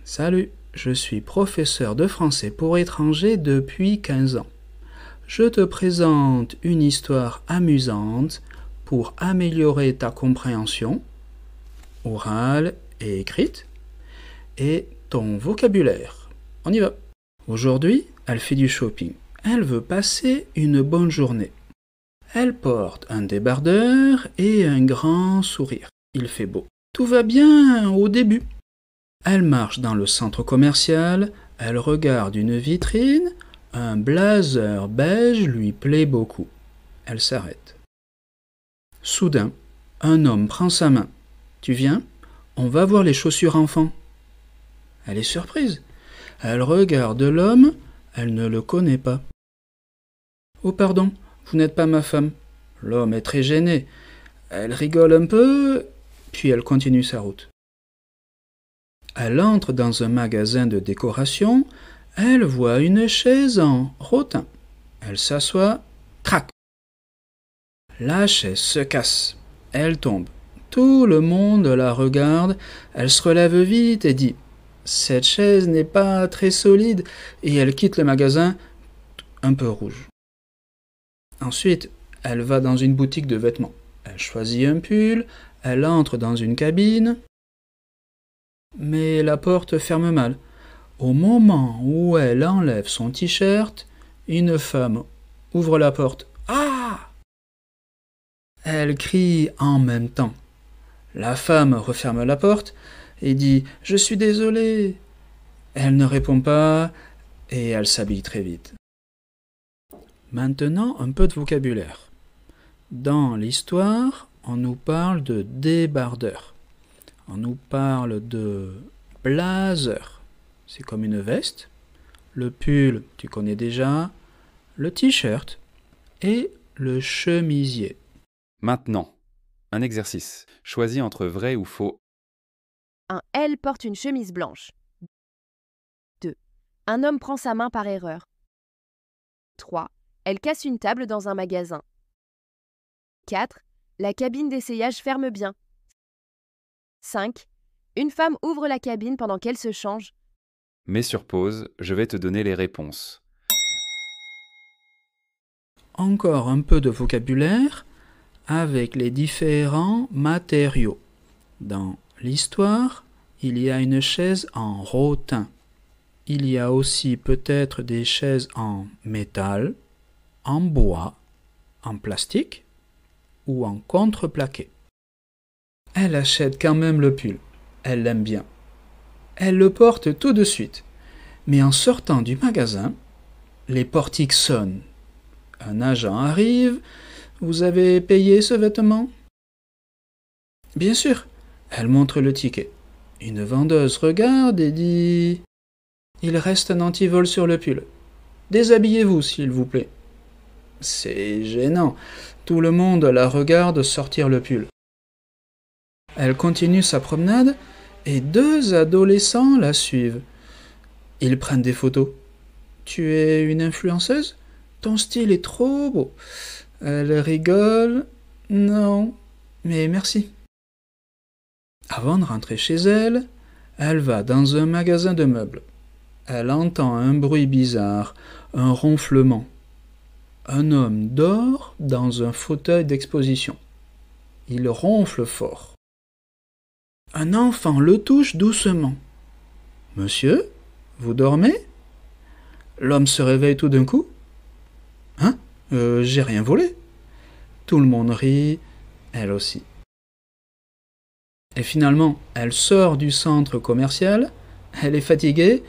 Salut, je suis professeur de français pour étrangers depuis 15 ans. Je te présente une histoire amusante pour améliorer ta compréhension, orale et écrite, et ton vocabulaire. On y va. Aujourd'hui, elle fait du shopping. Elle veut passer une bonne journée. Elle porte un débardeur et un grand sourire. Il fait beau. Tout va bien au début. Elle marche dans le centre commercial, elle regarde une vitrine, un blazer beige lui plaît beaucoup. Elle s'arrête. Soudain, un homme prend sa main. Tu viens? On va voir les chaussures enfants. Elle est surprise. Elle regarde l'homme, elle ne le connaît pas. Oh pardon, vous n'êtes pas ma femme. L'homme est très gêné. Elle rigole un peu, puis elle continue sa route. Elle entre dans un magasin de décoration, elle voit une chaise en rotin. Elle s'assoit, crac. La chaise se casse, elle tombe. Tout le monde la regarde, elle se relève vite et dit « Cette chaise n'est pas très solide » et elle quitte le magasin un peu rouge. Ensuite, elle va dans une boutique de vêtements. Elle choisit un pull, elle entre dans une cabine. Mais la porte ferme mal. Au moment où elle enlève son t-shirt, une femme ouvre la porte. Ah! Elle crie en même temps. La femme referme la porte et dit « Je suis désolée ». Elle ne répond pas et elle s'habille très vite. Maintenant, un peu de vocabulaire. Dans l'histoire, on nous parle de débardeur. On nous parle de blazer, c'est comme une veste. Le pull, tu connais déjà. Le t-shirt et le chemisier. Maintenant, un exercice. Choisis entre vrai ou faux. 1. Elle porte une chemise blanche. 2. Un homme prend sa main par erreur. 3. Elle casse une table dans un magasin. 4. La cabine d'essayage ferme bien. 5. Une femme ouvre la cabine pendant qu'elle se change. Mets sur pause, je vais te donner les réponses. Encore un peu de vocabulaire avec les différents matériaux. Dans l'histoire, il y a une chaise en rotin. Il y a aussi peut-être des chaises en métal, en bois, en plastique ou en contreplaqué. Elle achète quand même le pull. Elle l'aime bien. Elle le porte tout de suite. Mais en sortant du magasin, les portiques sonnent. Un agent arrive. Vous avez payé ce vêtement? Bien sûr. Elle montre le ticket. Une vendeuse regarde et dit « Il reste un antivol sur le pull. Déshabillez-vous, s'il vous plaît. » C'est gênant. Tout le monde la regarde sortir le pull. Elle continue sa promenade et 2 adolescents la suivent. Ils prennent des photos. « Tu es une influenceuse? Ton style est trop beau. » Elle rigole. « Non, mais merci. » Avant de rentrer chez elle, elle va dans un magasin de meubles. Elle entend un bruit bizarre, un ronflement. Un homme dort dans un fauteuil d'exposition. Il ronfle fort. Un enfant le touche doucement. « Monsieur, vous dormez ?» L'homme se réveille tout d'un coup. « Hein? J'ai rien volé. » Tout le monde rit, elle aussi. Et finalement, elle sort du centre commercial. Elle est fatiguée,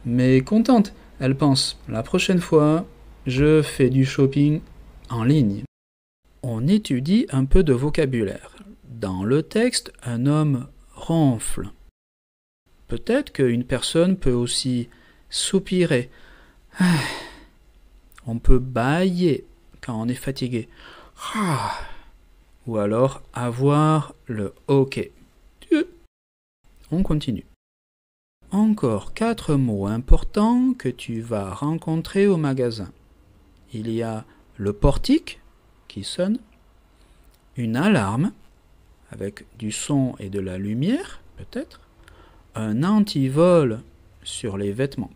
mais contente. Elle pense « La prochaine fois, je fais du shopping en ligne. » On étudie un peu de vocabulaire. Dans le texte, un homme ronfle. Peut-être qu'une personne peut aussi soupirer. On peut bâiller quand on est fatigué. Ou alors avoir le hoquet. On continue. Encore 4 mots importants que tu vas rencontrer au magasin. Il y a le portique qui sonne, une alarme avec du son et de la lumière, peut-être, un antivol sur les vêtements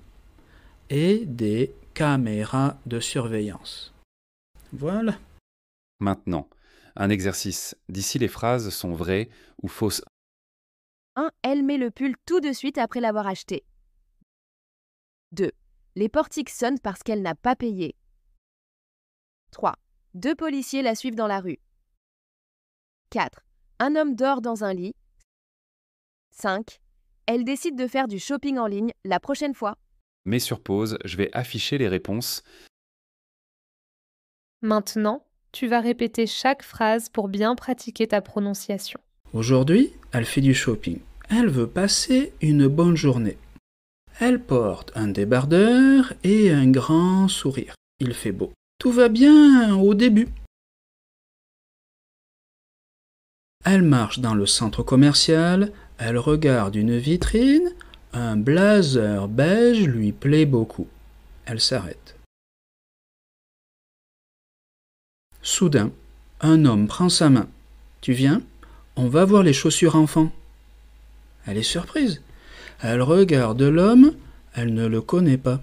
et des caméras de surveillance. Voilà. Maintenant, un exercice. D'ici les phrases sont vraies ou fausses. 1. Elle met le pull tout de suite après l'avoir acheté. 2. Les portiques sonnent parce qu'elle n'a pas payé. 3. 2 policiers la suivent dans la rue. 4. Un homme dort dans un lit. 5. Elle décide de faire du shopping en ligne la prochaine fois. Mets sur pause, je vais afficher les réponses. Maintenant, tu vas répéter chaque phrase pour bien pratiquer ta prononciation. Aujourd'hui, elle fait du shopping. Elle veut passer une bonne journée. Elle porte un débardeur et un grand sourire. Il fait beau. Tout va bien au début. Elle marche dans le centre commercial, elle regarde une vitrine, un blazer beige lui plaît beaucoup. Elle s'arrête. Soudain, un homme prend sa main. « Tu viens ? On va voir les chaussures enfants. » Elle est surprise. Elle regarde l'homme, elle ne le connaît pas.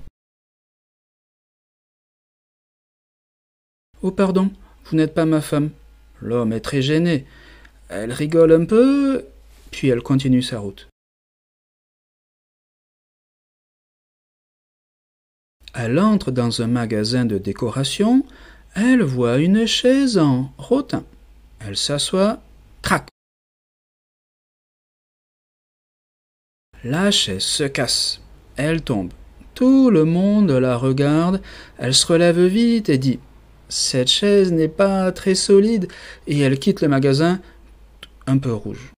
« Oh pardon, vous n'êtes pas ma femme. » L'homme est très gêné. Elle rigole un peu, puis elle continue sa route. Elle entre dans un magasin de décoration, elle voit une chaise en rotin. Elle s'assoit, crac. La chaise se casse, elle tombe. Tout le monde la regarde, elle se relève vite et dit « Cette chaise n'est pas très solide » et elle quitte le magasin un peu rouge.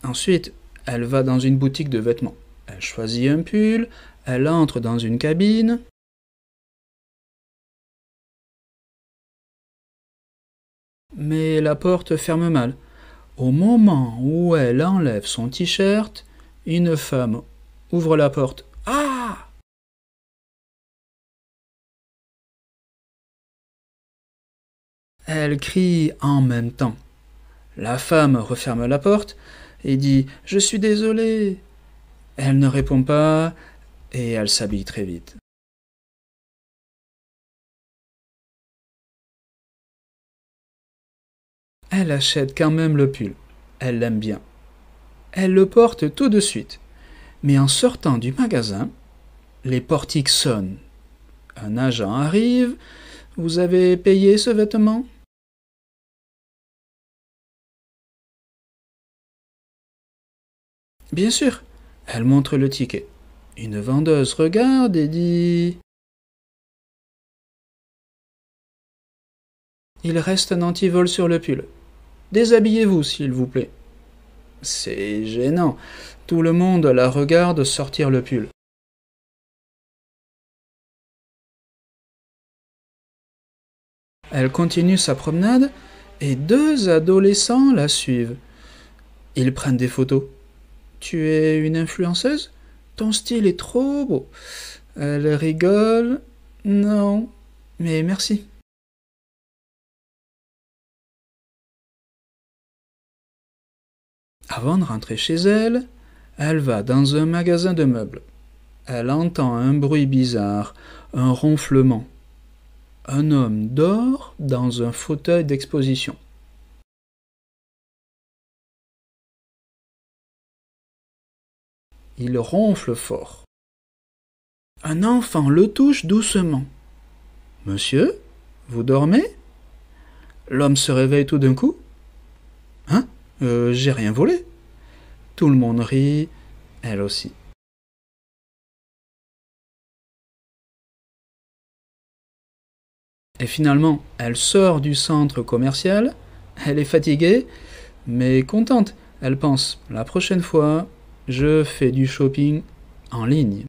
Ensuite, elle va dans une boutique de vêtements. Elle choisit un pull, elle entre dans une cabine. Mais la porte ferme mal. Au moment où elle enlève son t-shirt, une femme ouvre la porte. Ah! Elle crie en même temps. La femme referme la porte et dit « Je suis désolée ». Elle ne répond pas et elle s'habille très vite. Elle achète quand même le pull. Elle l'aime bien. Elle le porte tout de suite. Mais en sortant du magasin, les portiques sonnent. Un agent arrive. « Vous avez payé ce vêtement ?» Bien sûr. Elle montre le ticket. Une vendeuse regarde et dit « Il reste un antivol sur le pull. Déshabillez-vous, s'il vous plaît. » C'est gênant. Tout le monde la regarde sortir le pull. Elle continue sa promenade et 2 adolescents la suivent. Ils prennent des photos. « Tu es une influenceuse ? Ton style est trop beau. » Elle rigole. « Non, mais merci. » Avant de rentrer chez elle, elle va dans un magasin de meubles. Elle entend un bruit bizarre, un ronflement. Un homme dort dans un fauteuil d'exposition. Il ronfle fort. Un enfant le touche doucement. « Monsieur, vous dormez ?» L'homme se réveille tout d'un coup. « Hein ? J'ai rien volé. » Tout le monde rit, elle aussi. Et finalement, elle sort du centre commercial. Elle est fatiguée, mais contente. Elle pense, la prochaine fois, je fais du shopping en ligne.